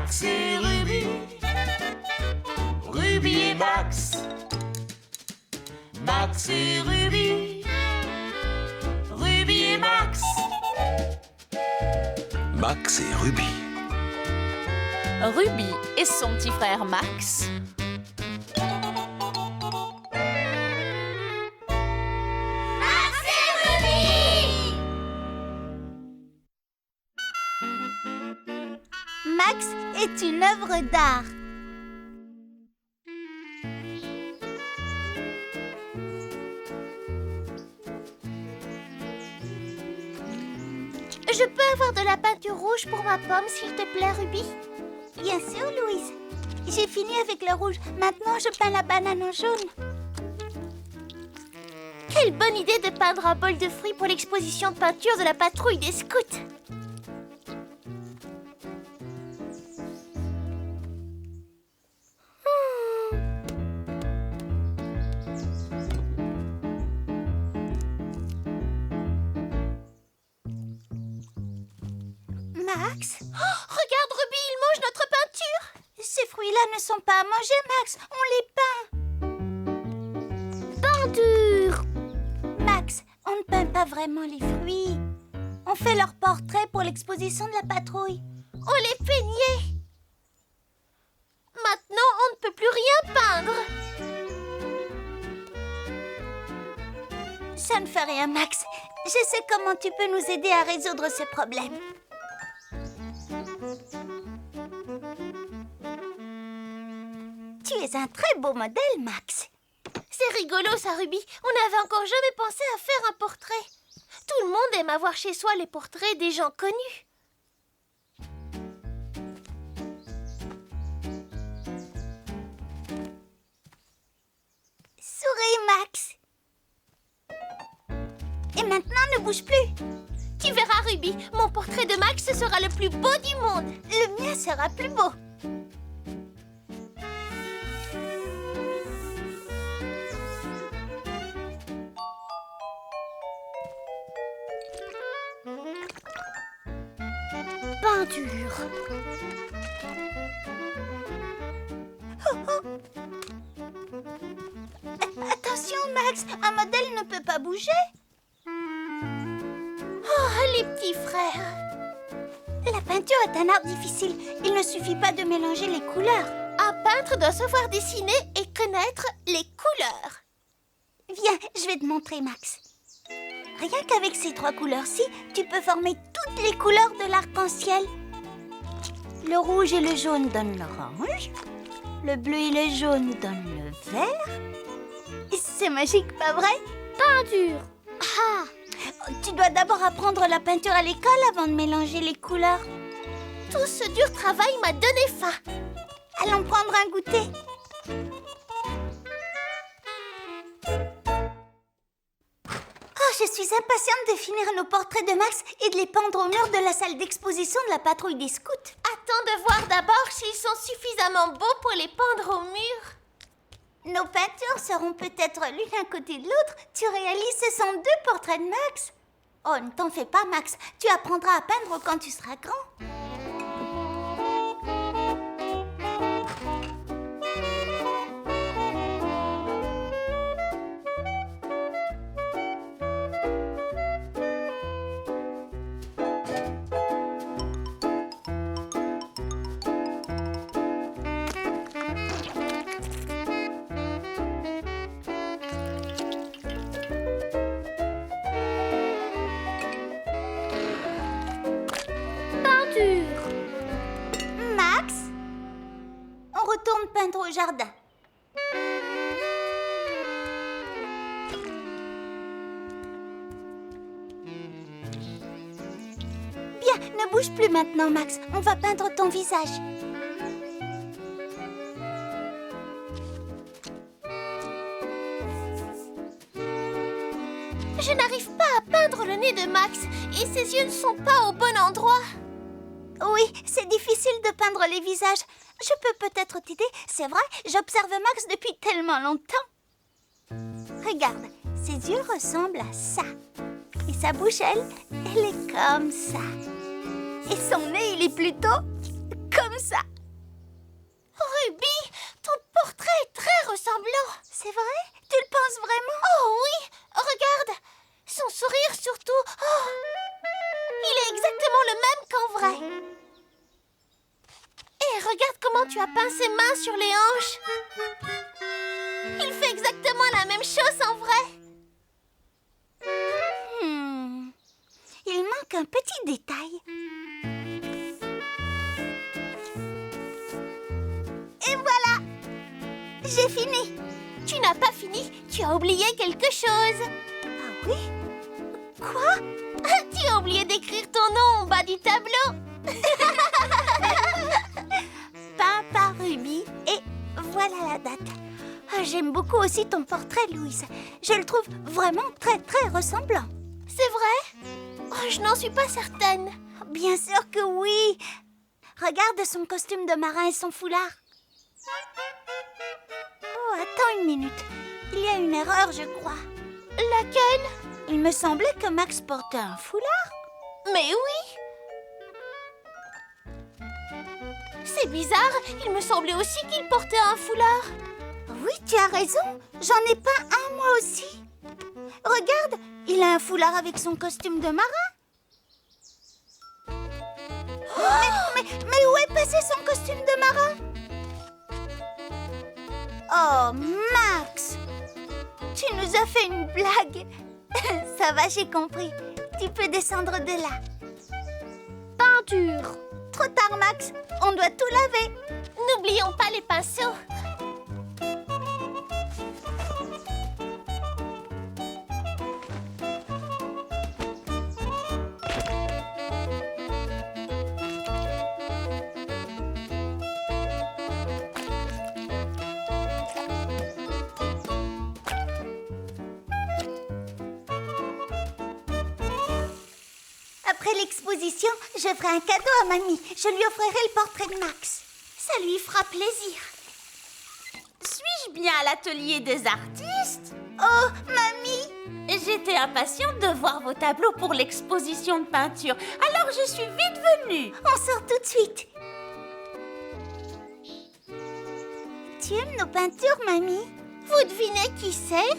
Max et Ruby. Ruby et Max. Max et Ruby. Ruby et Max. Max et Ruby. Ruby et son petit frère Max. Max et Ruby! Max est une œuvre d'art. Je peux avoir de la peinture rouge pour ma pomme, s'il te plaît, Ruby? Bien sûr, Louise. J'ai fini avec le rouge. Maintenant, je peins la banane en jaune. Quelle bonne idée de peindre un bol de fruits pour l'exposition de peinture de la patrouille des scouts. Max? Oh, regarde, Ruby, il mange notre peinture. Ces fruits-là ne sont pas à manger, Max. On les peint. Peinture! Max, on ne peint pas vraiment les fruits. On fait leur portrait pour l'exposition de la patrouille. On les peignait. Maintenant, on ne peut plus rien peindre. Ça ne fait rien, Max. Je sais comment tu peux nous aider à résoudre ce problème. Tu es un très beau modèle, Max. C'est rigolo, ça, Ruby. On n'avait encore jamais pensé à faire un portrait. Tout le monde aime avoir chez soi les portraits des gens connus. Souris, Max. Et maintenant, ne bouge plus. Tu verras, Ruby, mon portrait de Max sera le plus beau du monde. Le mien sera plus beau. Peinture. Oh, oh. Attention, Max, un modèle ne peut pas bouger. Oh, les petits frères. La peinture est un art difficile. Il ne suffit pas de mélanger les couleurs. Un peintre doit savoir dessiner et connaître les couleurs. Viens, je vais te montrer, Max. Rien qu'avec ces trois couleurs-ci, tu peux former toutes les couleurs de l'arc-en-ciel. Le rouge et le jaune donnent l'orange. Le bleu et le jaune donnent le vert. C'est magique, pas vrai? Peinture. Ah! Tu dois d'abord apprendre la peinture à l'école avant de mélanger les couleurs. Tout ce dur travail m'a donné faim. Allons prendre un goûter. Oh, je suis impatiente de finir nos portraits de Max et de les pendre au mur de la salle d'exposition de la patrouille des scouts. Attends de voir d'abord s'ils sont suffisamment beaux pour les pendre au mur. Nos peintures seront peut-être l'une à côté de l'autre. Tu réalises, ce sont deux portraits de Max. Oh, ne t'en fais pas, Max. Tu apprendras à peindre quand tu seras grand. Max, on retourne peindre au jardin. Bien, ne bouge plus maintenant, Max. On va peindre ton visage. Je n'arrive pas à peindre le nez de Max et ses yeux ne sont pas au bon endroit. Oui, c'est difficile de peindre les visages. Je peux peut-être t'aider, c'est vrai, j'observe Max depuis tellement longtemps. Regarde, ses yeux ressemblent à ça. Et sa bouche, elle est comme ça. Et son nez, il est plutôt comme ça. ressemblant. C'est vrai? Tu le penses vraiment? Oh oui! Regarde! Son sourire surtout. Oh! Il est exactement le même qu'en vrai. Et regarde comment tu as peint ses mains sur les hanches. Il fait exactement la même chose en vrai. Il manque un petit détail. Et voilà! J'ai fini. Tu n'as pas fini. Tu as oublié quelque chose. Ah oui? Quoi? Tu as oublié d'écrire ton nom en bas du tableau. Peint par Ruby. Et voilà la date. J'aime beaucoup aussi ton portrait, Louise. Je le trouve vraiment très, très ressemblant. C'est vrai? Oh, je n'en suis pas certaine. Bien sûr que oui. Regarde son costume de marin et son foulard. Oh, attends une minute. Il y a une erreur, je crois. Laquelle? Il me semblait que Max portait un foulard. Mais oui. C'est bizarre. Il me semblait aussi qu'il portait un foulard. Oui, tu as raison. J'en ai pas un, moi aussi. Regarde, il a un foulard avec son costume de marin. Mais où est passé son costume de marin? Oh, Max! Tu nous as fait une blague. Ça va, j'ai compris. Tu peux descendre de là. Peinture. Trop tard, Max. On doit tout laver. N'oublions pas les pinceaux. Après l'exposition, je ferai un cadeau à mamie. Je lui offrirai le portrait de Max. Ça lui fera plaisir. Suis-je bien à l'atelier des artistes? Oh, mamie! J'étais impatiente de voir vos tableaux pour l'exposition de peinture. Alors je suis vite venue. On sort tout de suite. Tu aimes nos peintures, mamie? Vous devinez qui c'est?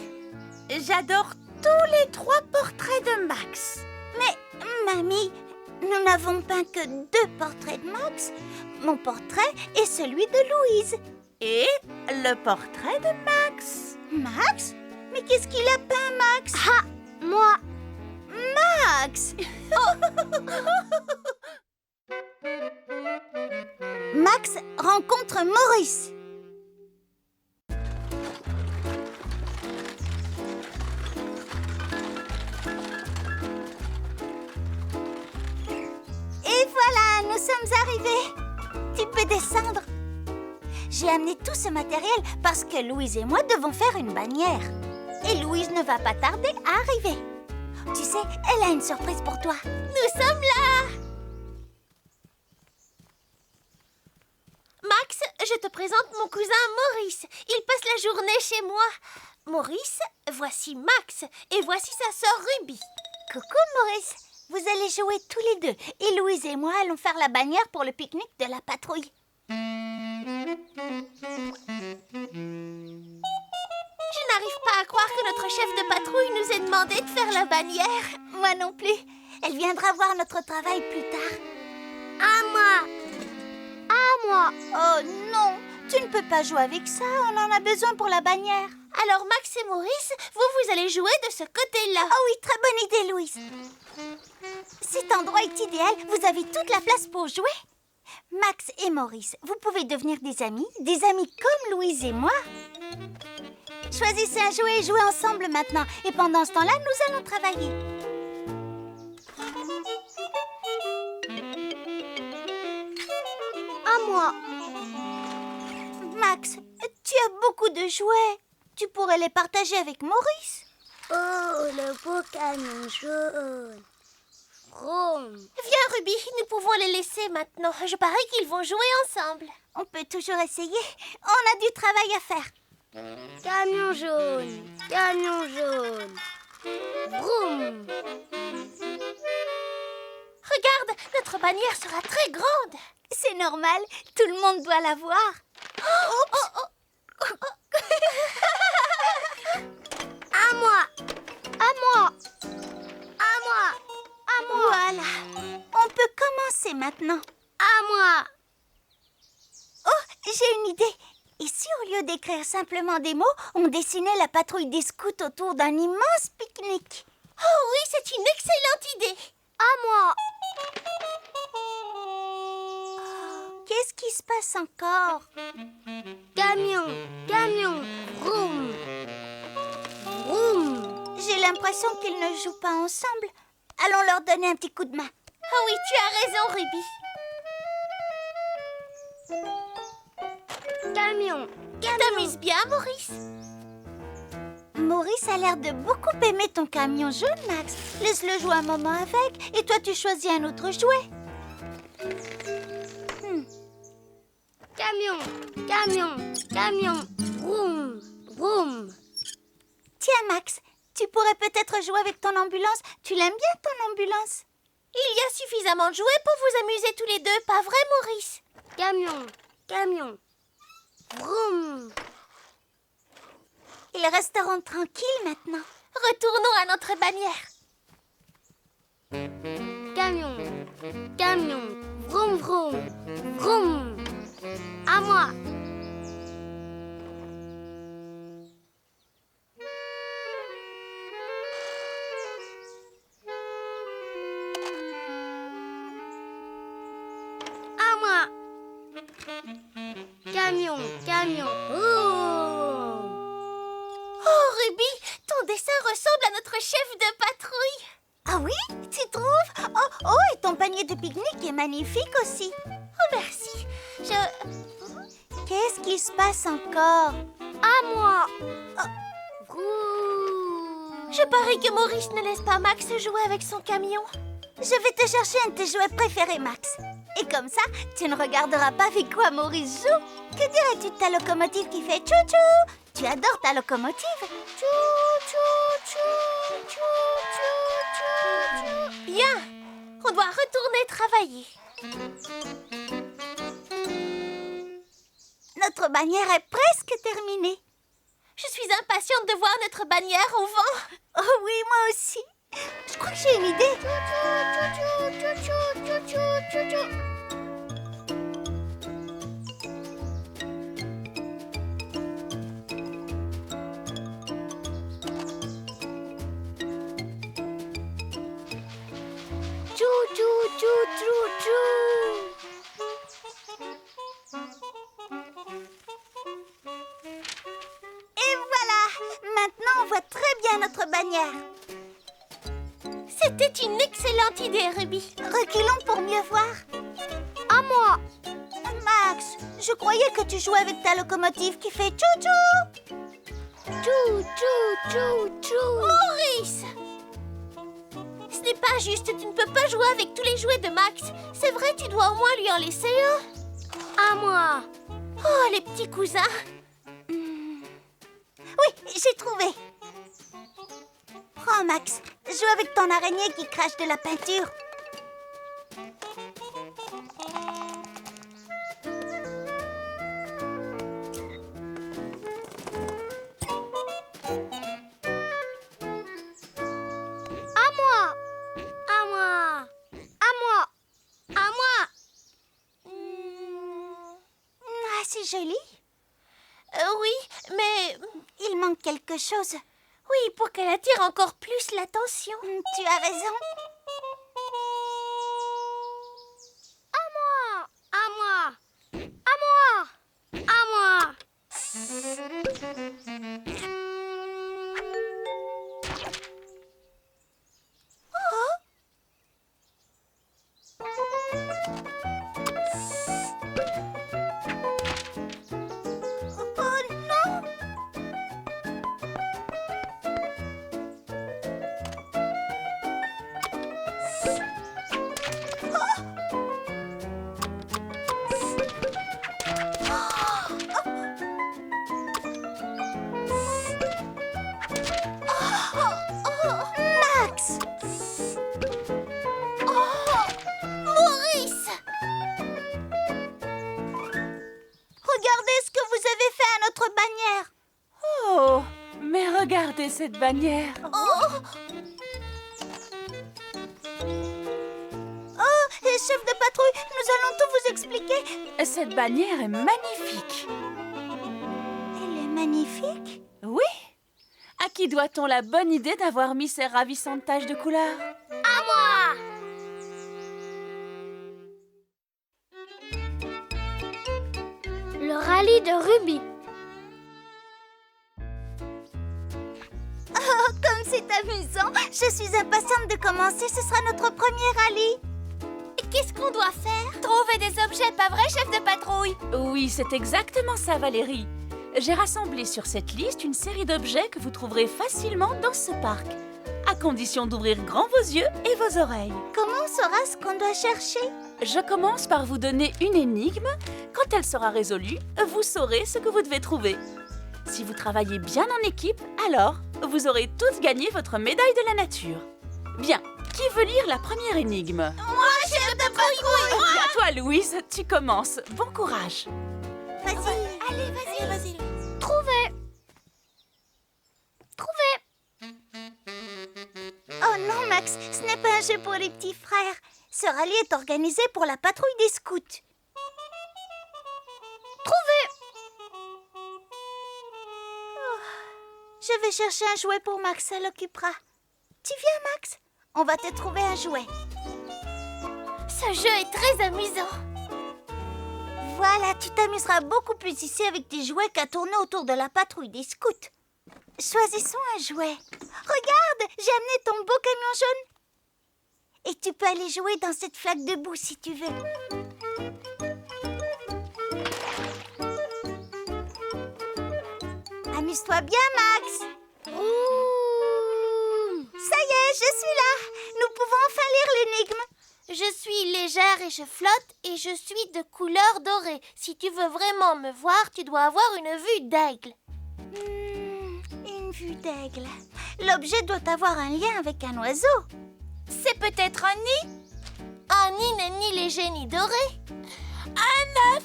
J'adore tous les 3 portraits de Max. Mais, mamie, nous n'avons peint que 2 portraits de Max. Mon portrait et celui de Louise. Et le portrait de Max. Max? Mais qu'est-ce qu'il a peint, Max? Ah, moi. Max! Max rencontre Maurice. Et voilà, nous sommes arrivés. Tu peux descendre. J'ai amené tout ce matériel parce que Louise et moi devons faire une bannière. Et Louise ne va pas tarder à arriver. Tu sais, elle a une surprise pour toi. Nous sommes là! Max, je te présente mon cousin Maurice. Il passe la journée chez moi. Maurice, voici Max et voici sa sœur Ruby. Coucou Maurice. Vous allez jouer tous les deux et Louise et moi allons faire la bannière pour le pique-nique de la patrouille. Je n'arrive pas à croire que notre chef de patrouille nous ait demandé de faire la bannière. Moi non plus. Elle viendra voir notre travail plus tard. À moi. À moi. Oh non, tu ne peux pas jouer avec ça. On en a besoin pour la bannière. Alors Max et Maurice, vous allez jouer de ce côté-là. Oh oui, très bonne idée, Louise. Cet endroit est idéal. Vous avez toute la place pour jouer. Max et Maurice, vous pouvez devenir des amis comme Louise et moi. Choisissez un jouet et jouez ensemble maintenant. Et pendant ce temps-là, nous allons travailler. À moi. Max, tu as beaucoup de jouets. Tu pourrais les partager avec Maurice. Oh, le beau camion jaune. Vroom. Viens, Ruby, nous pouvons les laisser maintenant. Je parie qu'ils vont jouer ensemble. On peut toujours essayer. On a du travail à faire. Camion jaune, camion jaune. Vroom. Regarde, notre bannière sera très grande. C'est normal, tout le monde doit la voir. commencer maintenant. À moi. Oh, j'ai une idée. Et si au lieu d'écrire simplement des mots, on dessinait la patrouille des scouts autour d'un immense pique-nique? Oh oui, c'est une excellente idée. À moi. Qu'est-ce qui se passe encore? Camion, camion, vroom. Vroom. J'ai l'impression qu'ils ne jouent pas ensemble. Allons leur donner un petit coup de main. Oh oui, tu as raison, Ruby. Camion, Tu t'amuses bien, Maurice? Maurice a l'air de beaucoup aimer ton camion jaune, Max. Laisse-le jouer un moment avec, et toi tu choisis un autre jouet. camion, camion, camion, vroom, vroom. Tiens, Max, tu pourrais peut-être jouer avec ton ambulance. Tu l'aimes bien, ton ambulance? Il y a suffisamment de jouets pour vous amuser tous les deux, pas vrai, Maurice? Camion, camion, vroom. Ils resteront tranquilles maintenant. Retournons à notre bannière. Camion, camion, vroom, vroom, vroom. À moi. À moi. Camion, camion. Oh. Oh, Ruby, ton dessin ressemble à notre chef de patrouille. Ah oui? Tu trouves? Oh, et ton panier de pique-nique est magnifique aussi. Oh, merci. Qu'est-ce qui se passe encore? À moi. Je parie que Maurice ne laisse pas Max jouer avec son camion. Je vais te chercher un de tes jouets préférés, Max. Et comme ça, tu ne regarderas pas avec quoi Maurice joue. Que dirais-tu de ta locomotive qui fait tchou-tchou? Tu adores ta locomotive? Bien, on doit retourner travailler. Notre bannière est presque terminée. Je suis impatiente de voir notre bannière au vent. Oh oui, moi aussi. Je crois que j'ai une idée. Tchou, tchou, tchou, tchou, tchou. Et voilà. Maintenant, on voit très bien notre bannière. C'était une excellente idée, Ruby. Reculons pour mieux voir. À moi. Max, je croyais que tu jouais avec ta locomotive qui fait tchou-tchou. Tchou, tchou, tchou, tchou. Maurice! Ce n'est pas juste, tu ne peux pas jouer avec tous les jouets de Max. C'est vrai, tu dois au moins lui en laisser un. À moi. Oh, les petits cousins. Oui, j'ai trouvé. Prends, Max. Joue avec ton araignée qui crache de la peinture. À moi. À moi. À moi. À moi. Ah, c'est joli. Oui, mais... Il manque quelque chose. Oui, pour qu'elle attire encore plus l'attention. Tu as raison. À moi. À moi. À moi. À moi. Oh non! Max! Maurice! Regardez ce que vous avez fait à notre bannière. Oh, mais regardez cette bannière. Oh, chef de patrouille, nous allons tout vous expliquer. Cette bannière est magnifique. Elle est magnifique. Oui. À qui doit-on la bonne idée d'avoir mis ces ravissantes taches de couleur? À moi! Le rallye de Ruby. Oh, comme c'est amusant. Je suis impatiente de commencer. Ce sera notre premier rallye. Qu'est-ce qu'on doit faire? Trouver des objets, pas vrai, chef de patrouille? Oui, c'est exactement ça, Valérie. J'ai rassemblé sur cette liste une série d'objets que vous trouverez facilement dans ce parc, à condition d'ouvrir grand vos yeux et vos oreilles. Comment on saura ce qu'on doit chercher? Je commence par vous donner une énigme. Quand elle sera résolue, vous saurez ce que vous devez trouver. Si vous travaillez bien en équipe, alors vous aurez tous gagné votre médaille de la nature. Bien, qui veut lire la première énigme? Moi, chef de patrouille! À toi, Louise, tu commences. Bon courage. Vas-y. Allez, vas-y. Trouvé. Oh non, Max, ce n'est pas un jeu pour les petits frères. Ce rallye est organisé pour la patrouille des scouts. Je vais chercher un jouet pour Max, ça l'occupera. Tu viens, Max? On va te trouver un jouet. Ce jeu est très amusant. Voilà, tu t'amuseras beaucoup plus ici avec tes jouets qu'à tourner autour de la patrouille des scouts. Choisissons un jouet. Regarde, j'ai amené ton beau camion jaune. Et tu peux aller jouer dans cette flaque de boue si tu veux. Amuse-toi bien, Max. Ça y est, je suis là. Nous pouvons enfin lire l'énigme. Je suis légère et je flotte et je suis de couleur dorée. Si tu veux vraiment me voir, tu dois avoir une vue d'aigle. Une vue d'aigle. L'objet doit avoir un lien avec un oiseau. C'est peut-être un nid? Un nid n'est ni léger ni doré. Un œuf!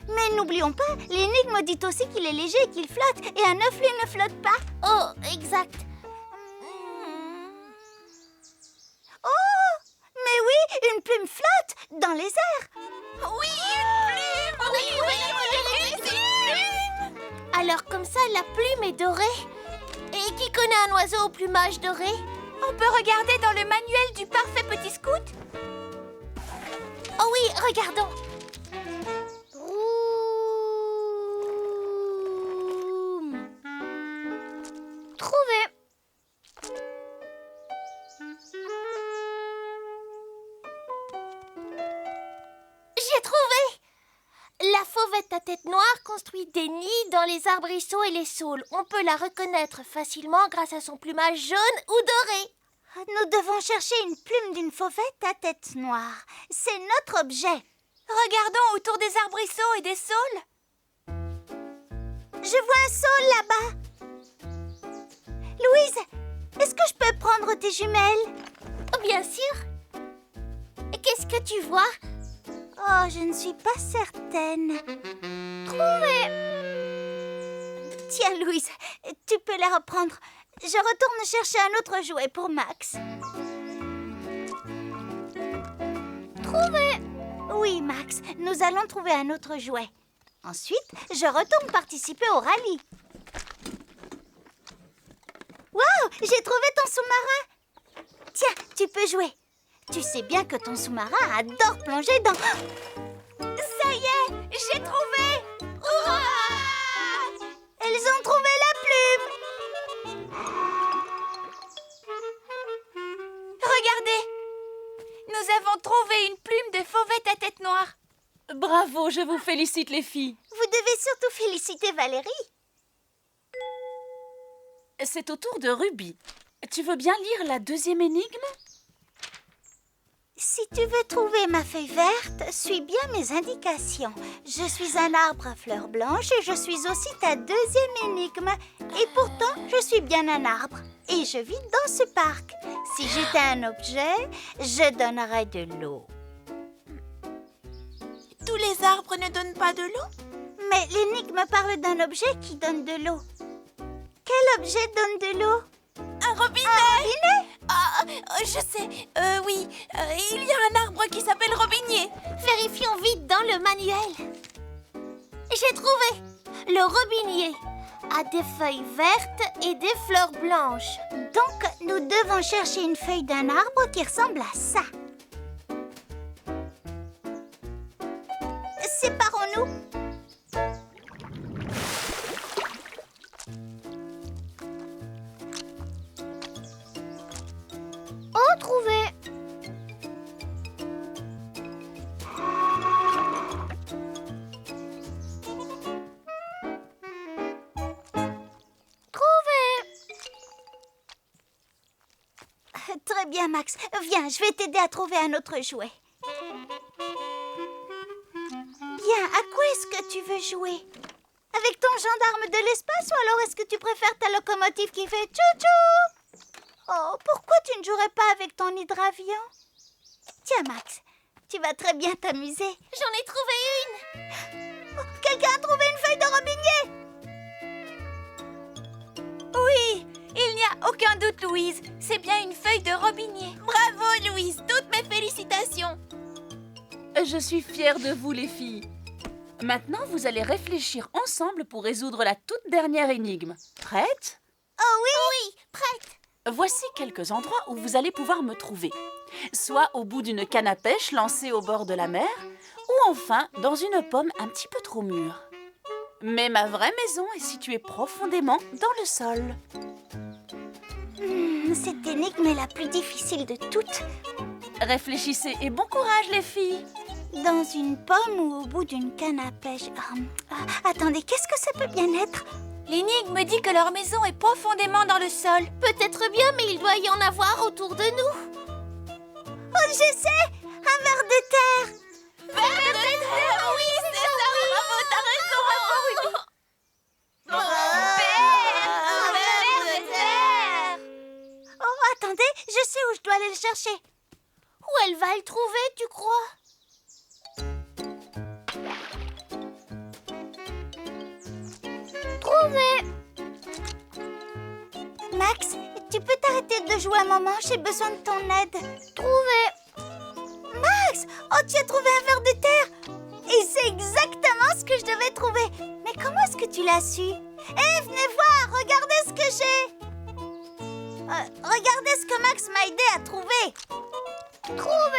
Mais n'oublions pas, l'énigme dit aussi qu'il est léger et qu'il flotte. Et un œuf, lui, ne flotte pas. Oh, exact. Oh! Mais oui, une plume flotte dans les airs. Oui, une plume! Oui, une plume! Alors comme ça, la plume est dorée. Et qui connaît un oiseau au plumage doré? On peut regarder dans le manuel du parfait petit scout? Oh oui, regardons. Trouvé. J'ai trouvé! La fauvette à tête noire construit des nids dans les arbrisseaux et les saules. On peut la reconnaître facilement grâce à son plumage jaune ou doré. Nous devons chercher une plume d'une fauvette à tête noire. C'est notre objet. Regardons autour des arbrisseaux et des saules. Je vois un saule là-bas. Louise, est-ce que je peux prendre tes jumelles? Oh, bien sûr. Et qu'est-ce que tu vois? Oh, je ne suis pas certaine. Tiens, Louise, tu peux les reprendre. Je retourne chercher un autre jouet pour Max. Trouvé! Oui, Max, nous allons trouver un autre jouet. Ensuite, je retourne participer au rallye. Waouh, j'ai trouvé ton sous-marin. Tiens, tu peux jouer. Tu sais bien que ton sous-marin adore plonger dans... Ça y est, j'ai trouvé. Hurrah! Elles ont trouvé la plume. Regardez. Nous avons trouvé une plume de fauvette à tête noire. Bravo, je vous félicite les filles. Vous devez surtout féliciter Valérie. C'est au tour de Ruby. Tu veux bien lire la deuxième énigme? Si tu veux trouver ma feuille verte, suis bien mes indications. Je suis un arbre à fleurs blanches et je suis aussi ta deuxième énigme. Et pourtant, je suis bien un arbre. Et je vis dans ce parc. Si j'étais un objet, je donnerais de l'eau. Tous les arbres ne donnent pas de l'eau? Mais l'énigme parle d'un objet qui donne de l'eau. Quel objet donne de l'eau? Un robinet! Un robinet? Ah, je sais. Oui, il y a un arbre arbre qui s'appelle robinier. Vérifions vite dans le manuel. J'ai trouvé. Le robinier a des feuilles vertes et des fleurs blanches. Donc, nous devons chercher une feuille d'un arbre qui ressemble à ça. Séparons-nous. Oh, trouvé. Très bien, Max. Viens, je vais t'aider à trouver un autre jouet. Bien, à quoi est-ce que tu veux jouer? Avec ton gendarme de l'espace ou alors est-ce que tu préfères ta locomotive qui fait tchou-tchou? Oh, pourquoi tu ne jouerais pas avec ton hydravion? Tiens, Max, tu vas très bien t'amuser. J'en ai trouvé une. Oh, quelqu'un a trouvé une feuille de robinier? Oui, il n'y a aucun doute, Louise. C'est bien une feuille de robinier. Bravo, Louise. Toutes mes félicitations. Je suis fière de vous, les filles. Maintenant, vous allez réfléchir ensemble pour résoudre la toute dernière énigme. Prête? Oh oui, oui, prête. Voici quelques endroits où vous allez pouvoir me trouver. Soit au bout d'une canne à pêche lancée au bord de la mer, ou enfin dans une pomme un petit peu trop mûre. Mais ma vraie maison est située profondément dans le sol. Cette énigme est la plus difficile de toutes. Réfléchissez et bon courage, les filles. Dans une pomme ou au bout d'une canne à pêche. Attendez, qu'est-ce que ça peut bien être? L'énigme dit que leur maison est profondément dans le sol. Peut-être bien, mais il doit y en avoir autour de nous. Oh, je sais! Un ver de terre! Ver de terre, oui, c'est ça. Bravo, t'as raison. Ver de terre. Oh, attendez, je sais où je dois aller le chercher. Où elle va le trouver, tu crois? Trouvé. Max, tu peux t'arrêter de jouer un moment? J'ai besoin de ton aide. Trouvé. Max! Oh, tu as trouvé un ver de terre! Et c'est exactement ce que je devais trouver. Mais comment est-ce que tu l'as su? Hé, venez voir! Regardez ce que j'ai! Regardez ce que Max m'a aidé à trouver. Trouvé.